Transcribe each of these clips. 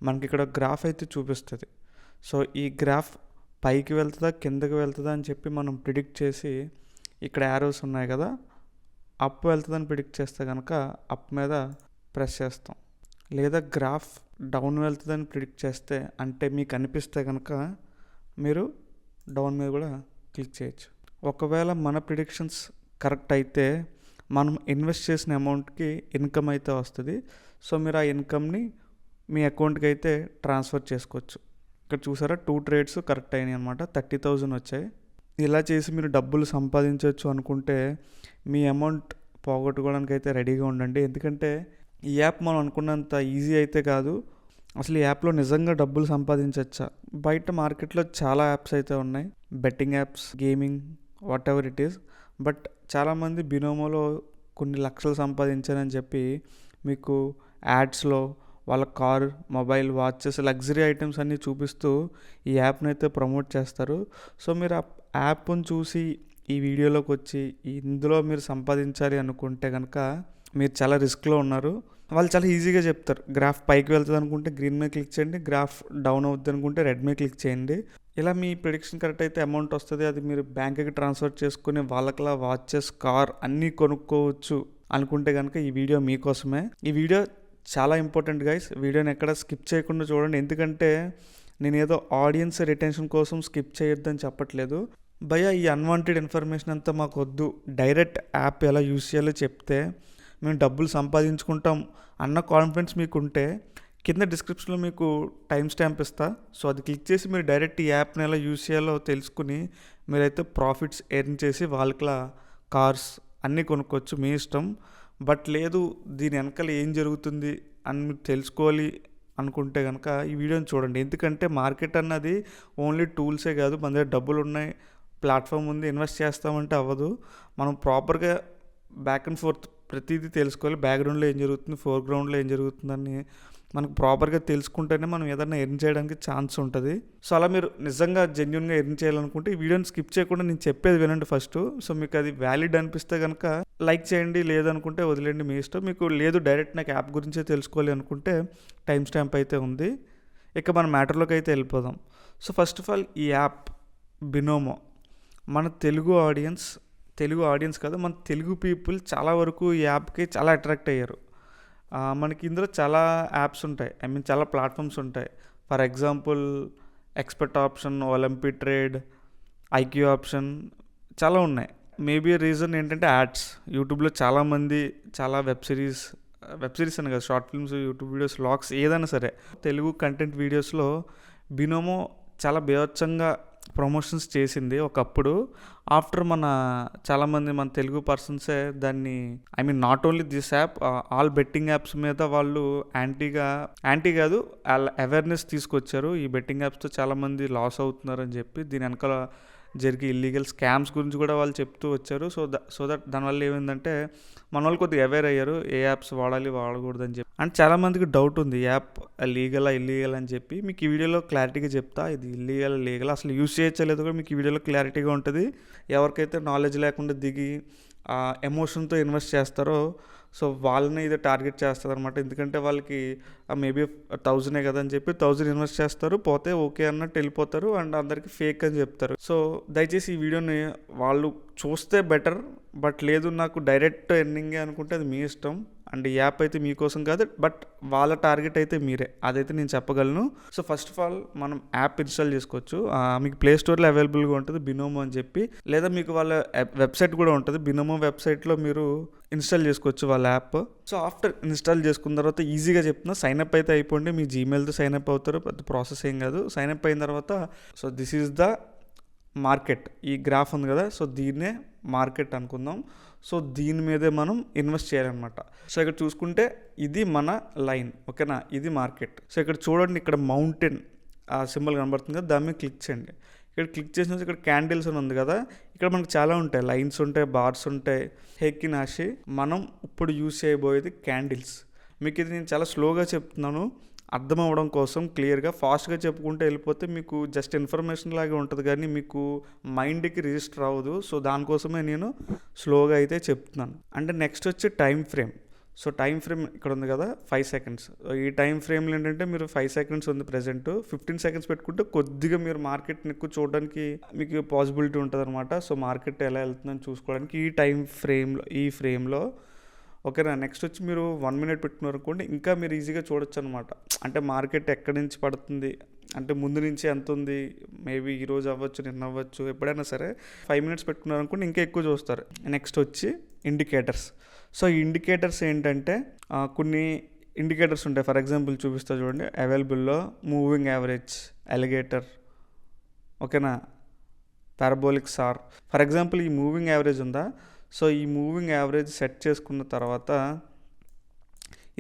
మనకి ఇక్కడ గ్రాఫ్ అయితే చూపిస్తుంది. సో ఈ గ్రాఫ్ పైకి వెళ్తుందా కిందకి వెళ్తుందా అని చెప్పి మనం ప్రిడిక్ట్ చేసి, ఇక్కడ యారోస్ ఉన్నాయి కదా, అప్ వెళ్తుందని ప్రిడిక్ట్ చేస్తే కనుక అప్ మీద ప్రెస్ చేస్తాం. లేదా గ్రాఫ్ డౌన్ వెళ్తుందని ప్రిడిక్ట్ చేస్తే, అంటే మీకు అనిపిస్తే కనుక మీరు డౌన్ మీద కూడా క్లిక్ చేయొచ్చు. ఒకవేళ మన ప్రిడిక్షన్స్ కరెక్ట్ అయితే మనం ఇన్వెస్ట్ చేసిన అమౌంట్కి ఇన్కమ్ అయితే వస్తుంది. సో మీరు ఆ ఇన్కమ్ని మీ అకౌంట్కి అయితే ట్రాన్స్ఫర్ చేసుకోవచ్చు. ఇక్కడ చూసారా 2 ట్రేడ్స్ కరెక్ట్ అయినాయి అనమాట, 30,000 వచ్చాయి. ఇలా చేసి మీరు డబ్బులు సంపాదించవచ్చు అనుకుంటే మీ అమౌంట్ పోగొట్టుకోవడానికి అయితే రెడీగా ఉండండి. ఎందుకంటే ఈ యాప్ మనం అనుకున్నంత ఈజీ అయితే కాదు. అసలు ఈ యాప్లో నిజంగా డబ్బులు సంపాదించవచ్చా? బయట మార్కెట్లో చాలా యాప్స్ అయితే ఉన్నాయి, betting apps, gaming, what ever it is. But చాలామంది బినోమోలో కొన్ని లక్షలు సంపాదించారని చెప్పి మీకు యాడ్స్లో వాళ్ళ car, mobile, watches, luxury items అన్నీ చూపిస్తూ ఈ యాప్ని అయితే ప్రమోట్ చేస్తారు. సో మీరు ఆ యాప్ని చూసి ఈ వీడియోలోకి వచ్చి ఇందులో మీరు సంపాదించాలి అనుకుంటే కనుక మీరు చాలా రిస్క్లో ఉన్నారు. వాళ్ళు చాలా ఈజీగా చెప్తారు, గ్రాఫ్ పైకి వెళ్తుంది అనుకుంటే గ్రీన్ మీద క్లిక్ చేయండి, గ్రాఫ్ డౌన్ అవుతుంది అనుకుంటే రెడ్ మీద క్లిక్ చేయండి. ఇలా మీ ప్రిడిక్షన్ కరెక్ట్ అయితే అమౌంట్ వస్తుంది, అది మీరు బ్యాంక్కి ట్రాన్స్ఫర్ చేసుకుని వాళ్ళకలా వాచెస్, కార్ అన్నీ కొనుక్కోవచ్చు అనుకుంటే కనుక ఈ వీడియో మీకోసమే. ఈ వీడియో చాలా ఇంపార్టెంట్ గైస్, వీడియోని ఎక్కడ స్కిప్ చేయకుండా చూడండి. ఎందుకంటే నేను ఏదో ఆడియన్స్ రిటెన్షన్ కోసం స్కిప్ చేయొద్దని చెప్పట్లేదు. భయ్యా ఈ అన్వాంటెడ్ ఇన్ఫర్మేషన్ అంతా మాకు వద్దు, డైరెక్ట్ యాప్ ఎలా యూస్ చేయాలో చెప్తే మేము డబ్బులు సంపాదించుకుంటాం అన్న కాన్ఫిడెన్స్ మీకు ఉంటే కింద డిస్క్రిప్షన్లో మీకు టైం స్టాంప్ ఇస్తా. సో అది క్లిక్ చేసి మీరు డైరెక్ట్ ఈ యాప్ని ఎలా యూస్ చేయాలో తెలుసుకుని మీరైతే ప్రాఫిట్స్ ఎర్న్ చేసి వాళ్ళకిలా కార్స్ అన్నీ కొనుక్కోవచ్చు, మీ ఇష్టం. బట్ లేదు దీని వెనకాల ఏం జరుగుతుంది అని మీరు తెలుసుకోవాలి అనుకుంటే కనుక ఈ వీడియోని చూడండి. ఎందుకంటే మార్కెట్ అన్నది ఓన్లీ టూల్సే కాదు, మన దగ్గర డబ్బులు ఉన్నాయి, ప్లాట్ఫామ్ ఉంది, ఇన్వెస్ట్ చేస్తామంటే అవ్వదు. మనం ప్రాపర్గా బ్యాక్ అండ్ ఫోర్త్ ప్రతిదీ తెలుసుకోవాలి. బ్యాక్గ్రౌండ్లో ఏం జరుగుతుంది, ఫోర్గ్రౌండ్లో ఏం జరుగుతుందని మనకు ప్రాపర్గా తెలుసుకుంటేనే మనం ఏదైనా ఎర్న్ చేయడానికి ఛాన్స్ ఉంటుంది. సో అలా మీరు నిజంగా జెన్యున్గా ఎర్న్ చేయాలనుకుంటే ఈ వీడియోని స్కిప్ చేయకుండా నేను చెప్పేది వినండి ఫస్ట్. సో మీకు అది వ్యాలిడ్ అనిపిస్తే కనుక లైక్ చేయండి, లేదనుకుంటే వదిలేండి, మీ ఇష్టం. మీకు లేదు డైరెక్ట్ నాకు యాప్ గురించే తెలుసుకోవాలి అనుకుంటే టైం స్టాంప్ అయితే ఉంది. ఇక మన మ్యాటర్లోకి అయితే వెళ్ళిపోదాం. సో ఫస్ట్ ఆఫ్ ఆల్ ఈ యాప్ బినోమో మన తెలుగు ఆడియన్స్ కాదు, మన తెలుగు పీపుల్ చాలా వరకు ఈ యాప్కి చాలా అట్రాక్ట్ అయ్యారు. మనకి ఇందులో చాలా యాప్స్ ఉంటాయి, చాలా ప్లాట్ఫామ్స్ ఉంటాయి. For example Expert Option, Olympic Trade, IQ Option చాలా ఉన్నాయి. మేబీ రీజన్ ఏంటంటే యాడ్స్. యూట్యూబ్లో చాలామంది చాలా వెబ్ సిరీస్ అని కదా, short films, YouTube videos, vlogs ఏదైనా సరే తెలుగు కంటెంట్ వీడియోస్లో బినోమో చాలా బేవచ్చంగా ప్రమోషన్స్ చేసింది ఒకప్పుడు. ఆఫ్టర్ చాలామంది మన తెలుగు పర్సన్సే దాన్ని not only this app, all betting apps మీద వాళ్ళు యాంటీ కాదు అవేర్నెస్ తీసుకొచ్చారు. ఈ బెట్టింగ్ యాప్స్తో చాలామంది లాస్ అవుతున్నారని చెప్పి దీని వెనకాల జరిగే ఇల్లీగల్ స్కామ్స్ గురించి కూడా వాళ్ళు చెప్తూ వచ్చారు. సో దట్ దానివల్ల ఏమైందంటే మన వాళ్ళు కొద్దిగా అవేర్ అయ్యారు, ఏ యాప్స్ వాడకూడదు అని చెప్పి. అండ్ చాలామందికి డౌట్ ఉంది, యాప్ లీగలా ఇల్లీగల్ అని చెప్పి. మీకు ఈ వీడియోలో క్లారిటీగా చెప్తా, ఇది ఇల్లీగల్ లీగల్ అసలు యూస్ చేయొచ్చా లేదో కూడా మీకు ఈ వీడియోలో క్లారిటీగా ఉంటుంది. ఎవరికైతే నాలెడ్జ్ లేకుండా దిగి ఎమోషన్తో ఇన్వెస్ట్ చేస్తారో సో వాళ్ళని ఇది టార్గెట్ చేస్తుంది అనమాట. ఎందుకంటే వాళ్ళకి మేబీ 1000 కదా అని చెప్పి 1000 ఇన్వెస్ట్ చేస్తారు, పోతే ఓకే అన్నట్టు వెళ్ళిపోతారు అండ్ అందరికీ ఫేక్ అని చెప్తారు. సో దయచేసి ఈ వీడియోని వాళ్ళు చూస్తే బెటర్. బట్ లేదు నాకు డైరెక్ట్ ఎర్నింగే అనుకుంటే అది మీ ఇష్టం. అండ్ ఈ యాప్ అయితే మీకోసం కాదు, బట్ వాళ్ళ టార్గెట్ అయితే మీరే, అదైతే నేను చెప్పగలను. సో ఫస్ట్ ఆఫ్ ఆల్ మనం యాప్ ఇన్స్టాల్ చేసుకోవచ్చు. మీకు ప్లే స్టోర్లో అవైలబుల్గా ఉంటుంది బినోమో అని చెప్పి, లేదా మీకు వాళ్ళ వెబ్సైట్ కూడా ఉంటుంది. బినోమో వెబ్సైట్లో మీరు ఇన్స్టాల్ చేసుకోవచ్చు వాళ్ళ యాప్. సో ఆఫ్టర్ ఇన్స్టాల్ చేసుకున్న తర్వాత ఈజీగా చెప్తున్నా, సైన్అప్ అయితే అయిపోండి. మీ జీమెయిల్తో సైన్అప్ అవుతారు, పెద్ద ప్రాసెస్ ఏం కాదు. సైన్అప్ అయిన తర్వాత so this is the market. ఈ గ్రాఫ్ ఉంది కదా, సో దీన్నే మార్కెట్ అనుకుందాం. సో దీని మీదే మనం ఇన్వెస్ట్ చేయాలన్నమాట. సో ఇక్కడ చూసుకుంటే ఇది మన లైన్, ఓకేనా, ఇది మార్కెట్. సో ఇక్కడ చూడండి, ఇక్కడ మౌంటైన్ ఆ సింబల్ కనబడుతుంది కదా, దాని మీద క్లిక్ చేయండి. ఇక్కడ క్లిక్ చేసిన ఇక్కడ క్యాండిల్స్ అని ఉంది కదా, ఇక్కడ మనకు చాలా ఉంటాయి, లైన్స్ ఉంటాయి, బార్స్ ఉంటాయి, హెక్కి నాషి. మనం ఇప్పుడు యూజ్ చేయబోయేది క్యాండిల్స్. మీకు ఇది నేను చాలా స్లోగా చెప్తున్నాను అర్థం అవ్వడం కోసం, క్లియర్గా. ఫాస్ట్గా చెప్పుకుంటే వెళ్ళిపోతే మీకు జస్ట్ ఇన్ఫర్మేషన్ లాగే ఉంటుంది కానీ మీకు మైండ్కి రిజిస్టర్ అవ్వదు. సో దానికోసమే నేను స్లోగా అయితే చెప్తున్నాను. అంటే నెక్స్ట్ వచ్చి time frame. So time frame ఇక్కడ ఉంది కదా 5 సెకండ్స్. ఈ టైం ఫ్రేమ్లో ఏంటంటే మీరు 5 సెకండ్స్ ఉంది ప్రజెంట్, 15 సెకండ్స్ పెట్టుకుంటే కొద్దిగా మీరు మార్కెట్ని ఎక్కువ చూడడానికి మీకు పాసిబిలిటీ ఉంటుంది అనమాట. సో మార్కెట్ ఎలా వెళ్తుందని చూసుకోవడానికి ఈ ఫ్రేమ్లో ఓకేనా. నెక్స్ట్ వచ్చి మీరు 1 మినిట్ పెట్టుకున్నారు అనుకోండి, ఇంకా మీరు ఈజీగా చూడొచ్చు అనమాట. అంటే మార్కెట్ ఎక్కడి నుంచి పడుతుంది, అంటే ముందు నుంచి ఎంత ఉంది, మేబీ ఈరోజు అవ్వచ్చు, నిన్న అవ్వచ్చు, ఎప్పుడైనా సరే 5 మినిట్స్ పెట్టుకున్నారు అనుకోండి ఇంకా ఎక్కువ చూస్తారు. నెక్స్ట్ వచ్చి ఇండికేటర్స్. సో ఈ ఇండికేటర్స్ ఏంటంటే కొన్ని ఇండికేటర్స్ ఉంటాయి. ఫర్ ఎగ్జాంపుల్ చూపిస్తా చూడండి. అవైలబుల్లో మూవింగ్ యావరేజ్, అలిగేటర్, ఓకేనా, పారాబోలిక్ సార్. ఫర్ ఎగ్జాంపుల్ ఈ మూవింగ్ యావరేజ్ ఉందా, సో ఈ మూవింగ్ యావరేజ్ సెట్ చేసుకున్న తర్వాత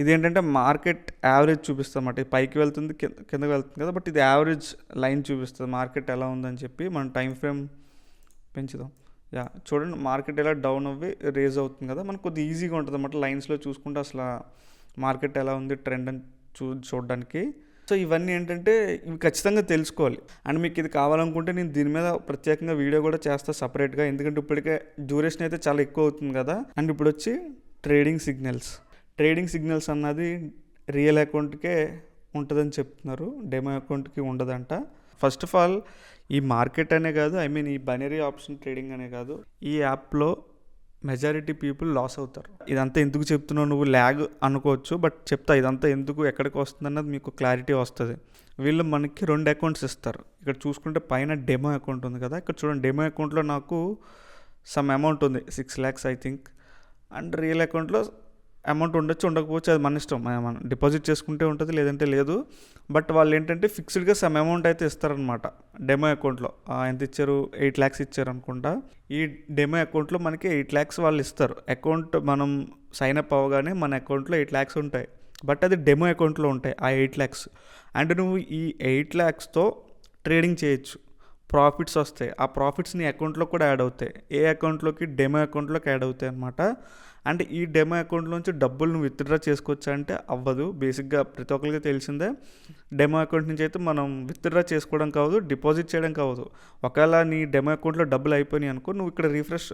ఇదేంటంటే మార్కెట్ యావరేజ్ చూపిస్తుంది అన్నమాట. పైకి వెళ్తుంది, కిందకి వెళ్తుంది కదా, బట్ ఇది యావరేజ్ లైన్ చూపిస్తుంది మార్కెట్ ఎలా ఉందని చెప్పి. మనం టైం ఫ్రేమ్ పెంచుదాం. చూడండి మార్కెట్ ఎలా డౌన్ అవ్వి రేజ్ అవుతుంది కదా, మనకు కొద్దిగా ఈజీగా ఉంటుంది అన్నమాట లైన్స్లో చూసుకుంటే అసలు మార్కెట్ ఎలా ఉంది ట్రెండ్ అని చూడడానికి. సో ఇవన్నీ ఏంటంటే ఇవి ఖచ్చితంగా తెలుసుకోవాలి. అండ్ మీకు ఇది కావాలనుకుంటే నేను దీని మీద ప్రత్యేకంగా వీడియో కూడా చేస్తా సపరేట్గా, ఎందుకంటే ఇప్పటికే డ్యూరేషన్ అయితే చాలా ఎక్కువ అవుతుంది కదా. అండ్ ఇప్పుడు వచ్చి ట్రేడింగ్ సిగ్నల్స్ అన్నది రియల్ అకౌంట్కే ఉంటుందని చెప్తున్నారు, డెమో అకౌంట్కి ఉండదంట. ఫస్ట్ ఆఫ్ ఆల్ ఈ మార్కెట్ అనే కాదు, ఈ బైనరీ ఆప్షన్ ట్రేడింగ్ అనే కాదు, ఈ యాప్లో మెజారిటీ పీపుల్ లాస్ అవుతారు. ఇదంతా ఎందుకు చెప్తున్నావు నువ్వు ల్యాగ్ అనుకోవచ్చు, బట్ చెప్తా ఇదంతా ఎందుకు ఎక్కడికి వస్తుంది అన్నది మీకు క్లారిటీ వస్తుంది. వీళ్ళు మనకి 2 అకౌంట్స్ ఇస్తారు. ఇక్కడ చూసుకుంటే పైన డెమో అకౌంట్ ఉంది కదా, ఇక్కడ చూడండి డెమో అకౌంట్లో నాకు సమ్ అమౌంట్ ఉంది 6 lakhs I think. And real అకౌంట్లో అమౌంట్ ఉండొచ్చు, ఉండకపోవచ్చు, అది మన ఇష్టం. మనం డిపాజిట్ చేసుకుంటే ఉంటుంది, లేదంటే లేదు. బట్ వాళ్ళు ఏంటంటే ఫిక్స్డ్గా సమ్ అమౌంట్ అయితే ఇస్తారనమాట డెమో అకౌంట్లో. ఎంత ఇచ్చారు, 8 lakhs ఇచ్చారు అనుకుంటా. ఈ డెమో అకౌంట్లో మనకి 8 lakhs వాళ్ళు ఇస్తారు. అకౌంట్ మనం సైన్ అప్ అవ్వగానే మన అకౌంట్లో 8 lakhs ఉంటాయి, బట్ అది డెమో అకౌంట్లో ఉంటాయి ఆ 8 lakhs. అండ్ నువ్వు ఈ 8 lakhsతో ట్రేడింగ్ చేయొచ్చు, ప్రాఫిట్స్ వస్తాయి. ఆ ప్రాఫిట్స్ నీ అకౌంట్లో కూడా యాడ్ అవుతాయి. ఏ అకౌంట్లోకి, డెమో అకౌంట్లోకి యాడ్ అవుతాయి అనమాట. అండ్ ఈ డెమో అకౌంట్లోంచి డబ్బులు నువ్వు విత్డ్రా చేసుకోవచ్చా అంటే అవ్వదు. బేసిక్గా ప్రతి ఒక్కరికి తెలిసిందే, డెమో అకౌంట్ నుంచి అయితే మనం విత్డ్రా చేసుకోవడం కావదు, డిపాజిట్ చేయడం కావదు. ఒకవేళ నీ డెమో అకౌంట్లో డబ్బులు అయిపోయినాయి అనుకో, నువ్వు ఇక్కడ రీఫ్రెష్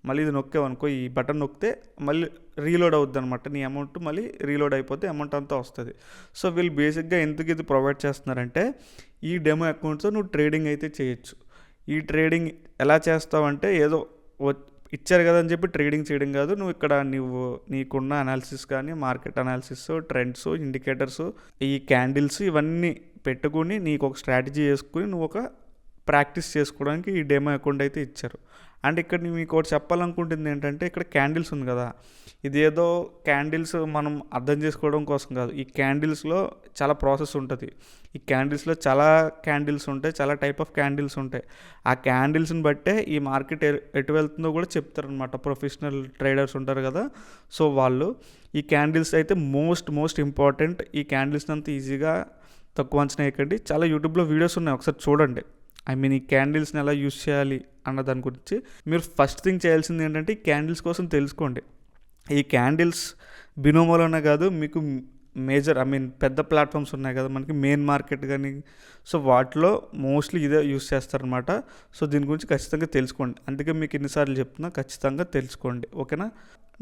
మళ్ళీ ఇది నొక్కావు అనుకో, ఈ బటన్ నొక్కితే మళ్ళీ రీలోడ్ అవుద్ది అనమాట. నీ అమౌంట్ మళ్ళీ రీలోడ్ అయిపోతే అమౌంట్ అంతా వస్తుంది. సో వీళ్ళు బేసిక్గా ఎందుకు ఇది ప్రొవైడ్ చేస్తున్నారంటే ఈ డెమో అకౌంట్తో నువ్వు ట్రేడింగ్ అయితే చేయొచ్చు. ఈ ట్రేడింగ్ ఎలా చేస్తావంటే ఏదో ఇచ్చారు కదా అని చెప్పి ట్రేడింగ్ చేయడం కాదు. నువ్వు ఇక్కడ నీకున్న అనాలిసిస్ కానీ, మార్కెట్ అనాలిసిస్, ట్రెండ్స్, ఇండికేటర్స్, ఈ క్యాండిల్స్ ఇవన్నీ పెట్టుకుని నీకు ఒక స్ట్రాటజీ చేసుకుని నువ్వు ఒక ప్రాక్టీస్ చేసుకోవడానికి ఈ డెమో అకౌంట్ అయితే ఇచ్చారు. అండ్ ఇక్కడ మీకు ఒకటి చెప్పాలనుకుంటుంది ఏంటంటే, ఇక్కడ క్యాండిల్స్ ఉంది కదా, ఇదేదో క్యాండిల్స్ మనం అర్థం చేసుకోవడం కోసం కాదు. ఈ క్యాండిల్స్లో చాలా ప్రాసెస్ ఉంటుంది. ఈ క్యాండిల్స్లో చాలా క్యాండిల్స్ ఉంటాయి, చాలా టైప్ ఆఫ్ క్యాండిల్స్ ఉంటాయి. ఆ క్యాండిల్స్ని బట్టే ఈ మార్కెట్ ఎటు వెళ్తుందో కూడా చెప్తారనమాట. ప్రొఫెషనల్ ట్రేడర్స్ ఉంటారు కదా, సో వాళ్ళు ఈ క్యాండిల్స్ అయితే మోస్ట్ ఇంపార్టెంట్. ఈ క్యాండిల్స్ని అంత ఈజీగా తక్కువ అంచనా వేయకండి. చాలా యూట్యూబ్లో వీడియోస్ ఉన్నాయి, ఒకసారి చూడండి. ఈ క్యాండిల్స్ని ఎలా యూస్ చేయాలి అన్న దాని గురించి. మీరు ఫస్ట్ థింగ్ చేయాల్సింది ఏంటంటే ఈ క్యాండిల్స్ కోసం తెలుసుకోండి. ఈ క్యాండిల్స్ బినోమోలోనే కాదు, మీకు మేజర్ పెద్ద ప్లాట్ఫామ్స్ ఉన్నాయి కదా మనకి, మెయిన్ మార్కెట్ కానీ, సో వాటిలో మోస్ట్లీ ఇదే యూస్ చేస్తారనమాట. సో దీని గురించి ఖచ్చితంగా తెలుసుకోండి. అందుకే మీకు ఎన్నిసార్లు చెప్తున్నా, ఖచ్చితంగా తెలుసుకోండి, ఓకేనా.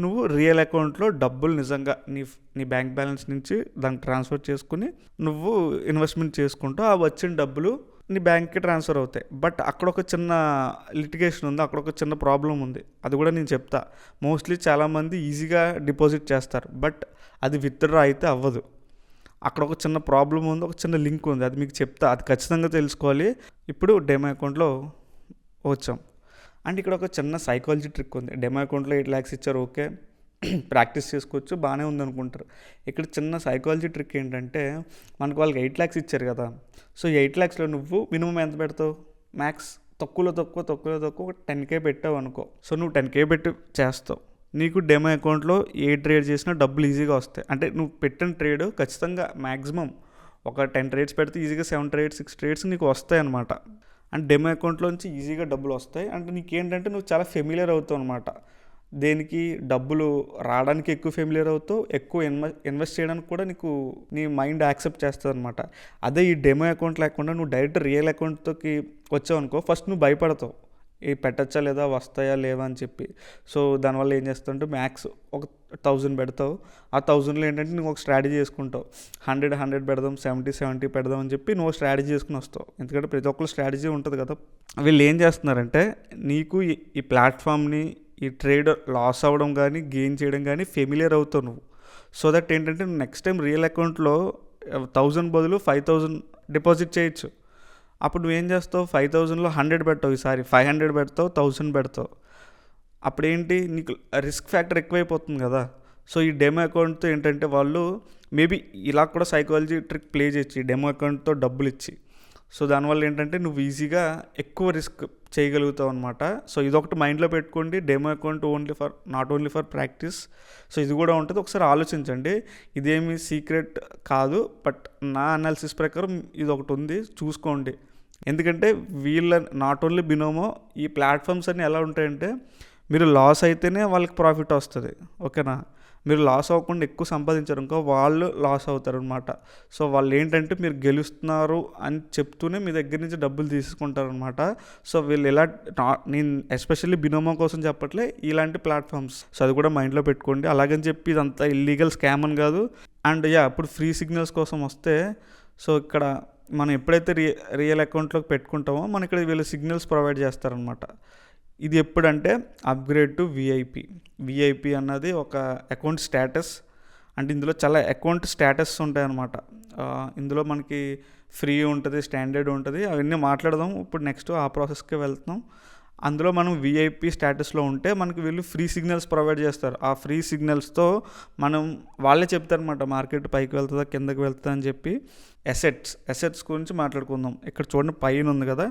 నువ్వు రియల్ అకౌంట్లో డబ్బులు నిజంగా నీ బ్యాంక్ బ్యాలెన్స్ నుంచి దానికి ట్రాన్స్ఫర్ చేసుకుని నువ్వు ఇన్వెస్ట్మెంట్ చేసుకుంటూ ఆ వచ్చిన డబ్బులు నీ బ్యాంక్కి ట్రాన్స్ఫర్ అవుతాయి. బట్ అక్కడ ఒక చిన్న లిటిగేషన్ ఉంది, అక్కడ ఒక చిన్న ప్రాబ్లం ఉంది, అది కూడా నేను చెప్తా. మోస్ట్లీ చాలామంది ఈజీగా డిపాజిట్ చేస్తారు, బట్ అది విత్డ్రా అయితే అవ్వదు. అక్కడ ఒక చిన్న ప్రాబ్లం ఉంది, ఒక చిన్న లింక్ ఉంది, అది మీకు చెప్తా. అది ఖచ్చితంగా తెలుసుకోవాలి. ఇప్పుడు డెమో అకౌంట్లో వచ్చాం. అండ్ ఇక్కడ ఒక చిన్న సైకాలజీ ట్రిక్ ఉంది. డెమో అకౌంట్లో 8 lakhs ఇచ్చారు, ఓకే, ప్రాక్టీస్ చేసుకోవచ్చు, బాగానే ఉందనుకుంటారు. ఇక్కడ చిన్న సైకాలజీ ట్రిక్ ఏంటంటే, మనకు వాళ్ళకి 8 lakhs ఇచ్చారు కదా, సో 8 lakhsలో నువ్వు మినిమం ఎంత పెడతావు, మ్యాక్స్ తక్కువలో తక్కువ 10K పెట్టావు అనుకో. సో నువ్వు 10K పెట్టి చేస్తావు, నీకు డెమో అకౌంట్లో ఏ ట్రేడ్ చేసినా డబ్బులు ఈజీగా వస్తాయి. అంటే నువ్వు పెట్టిన ట్రేడ్ ఖచ్చితంగా మ్యాక్సిమం ఒక 10 trades పెడితే ఈజీగా 7 trades 6 trades నీకు వస్తాయి అనమాట. అండ్ డెమో అకౌంట్లోంచి ఈజీగా డబ్బులు వస్తాయి. అంటే నీకేంటంటే నువ్వు చాలా ఫెమిలియర్ అవుతావు అనమాట. దేనికి డబ్బులు రావడానికి ఎక్కువ ఫెమిలియర్ అవుతావు, ఎక్కువ ఇన్వెస్ట్ చేయడానికి కూడా నీ మైండ్ యాక్సెప్ట్ చేస్తుంది అనమాట. అదే ఈ డెమో అకౌంట్ లేకుండా నువ్వు డైరెక్ట్ రియల్ అకౌంట్తోకి వచ్చావు అనుకో, ఫస్ట్ నువ్వు భయపడతావు, ఈ పెట్టచ్చా లేదా, వస్తాయా లేవా అని చెప్పి. సో దానివల్ల ఏం చేస్తావంటే మ్యాక్స్ ఒక 1000 పెడతావు. ఆ 1000లో ఏంటంటే నువ్వు ఒక స్ట్రాటజీ చేసుకుంటావు. 100 పెడదాం, 70 పెడదాం అని చెప్పి నువ్వు స్ట్రాటజీ చేసుకుని వస్తావు. ఎందుకంటే ప్రతి ఒక్కరు స్ట్రాటజీ ఉంటుంది కదా. వీళ్ళు ఏం చేస్తున్నారంటే నీకు ఈ ప్లాట్ఫామ్ని, ఈ ట్రేడ్ లాస్ అవ్వడం కానీ గెయిన్ చేయడం కానీ ఫెమిలియర్ అవుతావు నువ్వు. సో దట్ ఏంటంటే నెక్స్ట్ టైం రియల్ అకౌంట్లో 1000 బదులు 5000 డిపాజిట్ చేయొచ్చు. అప్పుడు నువ్వేం చేస్తావు, 5000లో 100 పెట్టావు, ఈసారి 500 పెడతావు, 1000 పెడతావు. అప్పుడేంటి నీకు రిస్క్ ఫ్యాక్టర్ ఎక్కువైపోతుంది కదా. సో ఈ డెమో అకౌంట్తో ఏంటంటే వాళ్ళు మేబీ ఇలా కూడా సైకాలజీ ట్రిక్ ప్లే చేయొచ్చు, ఈ డెమో అకౌంట్తో డబ్బులు ఇచ్చి. సో దానివల్ల ఏంటంటే నువ్వు ఈజీగా ఎక్కువ రిస్క్ చేయగలుగుతావు అనమాట. సో ఇదొకటి మైండ్లో పెట్టుకోండి. Demo account not only for practice. So ఇది కూడా ఉంటుంది, ఒకసారి ఆలోచించండి. ఇదేమి సీక్రెట్ కాదు, బట్ నా అనాలిసిస్ ప్రకారం ఇది ఒకటి ఉంది, చూసుకోండి. ఎందుకంటే వీళ్ళ నాట్ ఓన్లీ బినోమో, ఈ ప్లాట్ఫామ్స్ అన్నీ ఎలా ఉంటాయంటే మీరు లాస్ అయితేనే వాళ్ళకి ప్రాఫిట్ వస్తుంది, ఓకేనా. మీరు లాస్ అవ్వకుండా ఎక్కువ సంపాదించారు ఇంకో వాళ్ళు లాస్ అవుతారు అనమాట. సో వాళ్ళు ఏంటంటే మీరు గెలుస్తున్నారు అని చెప్తూనే మీ దగ్గర నుంచి డబ్బులు తీసుకుంటారు అనమాట. సో వీళ్ళు ఎలా, నేను ఎస్పెషల్లీ బినోమో కోసం చెప్పట్లే, ఇలాంటి ప్లాట్ఫామ్స్. సో అది కూడా మైండ్లో పెట్టుకోండి. అలాగని చెప్పి ఇదంతా ఇల్లీగల్ స్కామ్ అని కాదు. అండ్ ఇప్పుడు ఫ్రీ సిగ్నల్స్ కోసం వస్తే, సో ఇక్కడ మనం ఎప్పుడైతే రియల్ అకౌంట్లోకి పెట్టుకుంటామో మన ఇక్కడ వీళ్ళు సిగ్నల్స్ ప్రొవైడ్ చేస్తారనమాట. ఇది ఎప్పుడంటే అప్గ్రేడ్ టు విఐపి అన్నది ఒక అకౌంట్ స్టేటస్. అంటే ఇందులో చాలా అకౌంట్ స్టేటస్ ఉంటాయన్నమాట. ఇందులో మనకి ఫ్రీ ఉంటుంది, స్టాండర్డ్ ఉంటుంది, అవన్నీ మాట్లాడదాం ఇప్పుడు. నెక్స్ట్ ఆ ప్రాసెస్కి వెళ్తున్నాం. అందులో మనం విఐపి స్టేటస్లో ఉంటే మనకి వీళ్ళు ఫ్రీ సిగ్నల్స్ ప్రొవైడ్ చేస్తారు. ఆ ఫ్రీ సిగ్నల్స్తో వాళ్ళే చెప్తారనమాట మార్కెట్ పైకి వెళ్తుందా కిందకి వెళ్తుందా అని చెప్పి. అసెట్స్ గురించి మాట్లాడుకుందాం. ఇక్కడ చూడండి పైన ఉంది కదా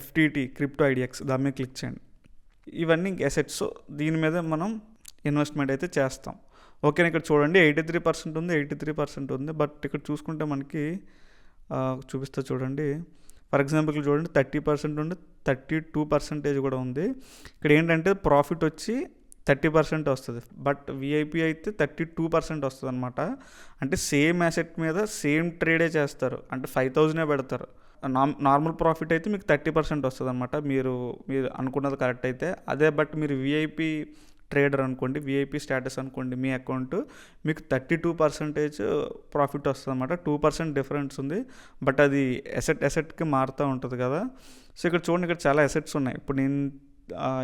FTT క్రిప్టో ఐడిఎక్స్, దాని మీద క్లిక్ చేయండి. ఇవన్నీ అసెట్స్, దీని మీద మనం ఇన్వెస్ట్మెంట్ అయితే చేస్తాం. ఓకేనా. ఇక్కడ చూడండి 83% ఉంది. బట్ ఇక్కడ చూసుకుంటే మనకి చూపిస్తా చూడండి. ఫర్ ఎగ్జాంపుల్ చూడండి 30% ఉంది, 32% కూడా ఉంది. ఇక్కడ ఏంటంటే ప్రాఫిట్ వచ్చి 30% వస్తుంది, బట్ విఐపి అయితే 32% వస్తుంది అనమాట. అంటే సేమ్ అసెట్ మీద సేమ్ ట్రేడే చేస్తారు, అంటే 5000 పెడతారు. నార్మల్ ప్రాఫిట్ అయితే మీకు 30% వస్తుంది అనమాట, మీరు అనుకున్నది కరెక్ట్ అయితే. అదే బట్ మీరు విఐపి ట్రేడర్ అనుకోండి, విఐపి స్టేటస్ అనుకోండి, మీ అకౌంట్ మీకు 32% ప్రాఫిట్ వస్తుంది అనమాట. 2% డిఫరెన్స్ ఉంది, బట్ అది అసెట్కి మారుతూ ఉంటుంది కదా. సో ఇక్కడ చూడండి, ఇక్కడ చాలా అసెట్స్ ఉన్నాయి. ఇప్పుడు నేను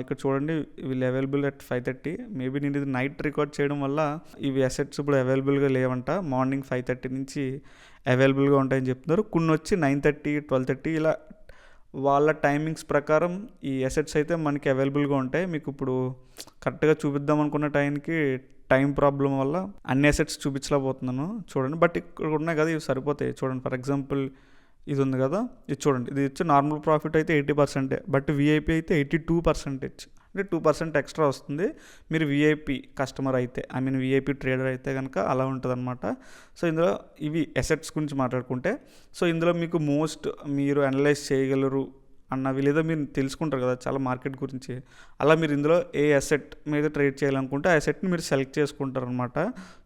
ఇక్కడ చూడండి వీళ్ళు అవైలబుల్ అట్ 5:30. మేబీ నేను ఇది నైట్ రికార్డ్ చేయడం వల్ల ఇవి అసెట్స్ ఇప్పుడు అవైలబుల్గా లేవంట. మార్నింగ్ 5:30 నుంచి అవైలబుల్గా ఉంటాయని చెప్తున్నారు. కొన్ని వచ్చి 9:30, 12:30 ఇలా వాళ్ళ టైమింగ్స్ ప్రకారం ఈ అసెట్స్ అయితే మనకి అవైలబుల్గా ఉంటాయి. మీకు ఇప్పుడు కరెక్ట్గా చూపిద్దాం అనుకున్న టైం ప్రాబ్లం వల్ల అన్ని అసెట్స్ చూపించలేకపోతున్నాను చూడండి. బట్ ఇక్కడ ఉన్నాయి కదా, ఇవి సరిపోతాయి చూడండి. ఫర్ ఎగ్జాంపుల్ ఇది ఉంది కదా, ఇది చూడండి. ఇది వచ్చి నార్మల్ ప్రాఫిట్ అయితే 80%, బట్ విఐపి అయితే 82%, అంటే 2% ఎక్స్ట్రా వస్తుంది మీరు విఐపి కస్టమర్ అయితే, విఐపి ట్రేడర్ అయితే కనుక అలా ఉంటుంది అనమాట. సో ఇందులో ఇవి అసెట్స్ గురించి మాట్లాడుకుంటే, సో ఇందులో మీకు మీరు అనలైజ్ చేయగలరు అన్నవి, లేదా మీరు తెలుసుకుంటారు కదా చాలా మార్కెట్ గురించి, అలా మీరు ఇందులో ఏ అసెట్ మీద ట్రేడ్ చేయాలనుకుంటే ఆ అసెట్ని మీరు సెలెక్ట్ చేసుకుంటారు అనమాట.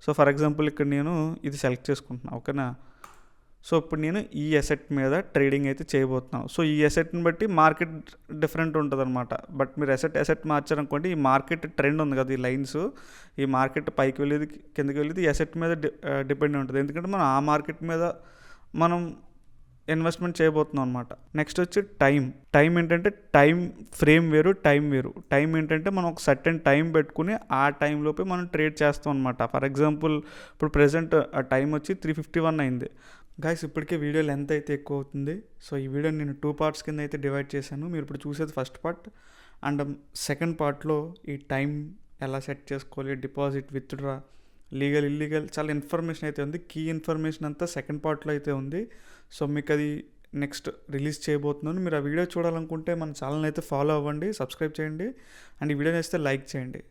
సో ఫర్ ఎగ్జాంపుల్ ఇక్కడ నేను ఇది సెలెక్ట్ చేసుకుంటున్నాను, ఓకేనా. సో ఇప్పుడు నేను ఈ అసెట్ మీద ట్రేడింగ్ అయితే చేయబోతున్నాను. సో ఈ అసెట్ని బట్టి మార్కెట్ డిఫరెంట్ ఉంటుంది అనమాట. బట్ మీరు అసెట్ మార్చారనుకోండి, ఈ మార్కెట్ ట్రెండ్ ఉంది కదా, ఈ లైన్స్, ఈ మార్కెట్ పైకి వెళ్ళేది కిందకి వెళ్ళేది ఈ అసెట్ మీద డిపెండ్ ఉంటుంది. ఎందుకంటే మనం ఆ మార్కెట్ మీద మనం ఇన్వెస్ట్మెంట్ చేయబోతున్నాం అనమాట. నెక్స్ట్ వచ్చి టైం ఏంటంటే టైం ఫ్రేమ్ వేరు, టైం ఏంటంటే మనం ఒక సర్టెన్ టైం పెట్టుకుని ఆ టైంలోపే మనం ట్రేడ్ చేస్తాం అనమాట. ఫర్ ఎగ్జాంపుల్ ఇప్పుడు ప్రెజెంట్ ఆ టైం వచ్చి 3:51 అయింది. గైస్ ఇప్పటికే వీడియో లెంత్ అయితే ఎక్కువ అవుతుంది. సో ఈ వీడియోని నేను 2 పార్ట్స్ కింద అయితే డివైడ్ చేశాను. మీరు ఇప్పుడు చూసేది ఫస్ట్ పార్ట్, అండ్ సెకండ్ పార్ట్లో ఈ టైం ఎలా సెట్ చేసుకోవాలి, డిపాజిట్, విత్డ్రా, లీగల్, ఇల్లీగల్, చాలా ఇన్ఫర్మేషన్ అయితే ఉంది. కీ ఇన్ఫర్మేషన్ అంతా సెకండ్ పార్ట్లో అయితే ఉంది. సో మీకు అది నెక్స్ట్ రిలీజ్ చేయబోతున్నాను. మీరు ఆ వీడియో చూడాలనుకుంటే మన ఛానల్ అయితే ఫాలో అవ్వండి, సబ్స్క్రైబ్ చేయండి, అండ్ ఈ వీడియోని వేస్తే లైక్ చేయండి.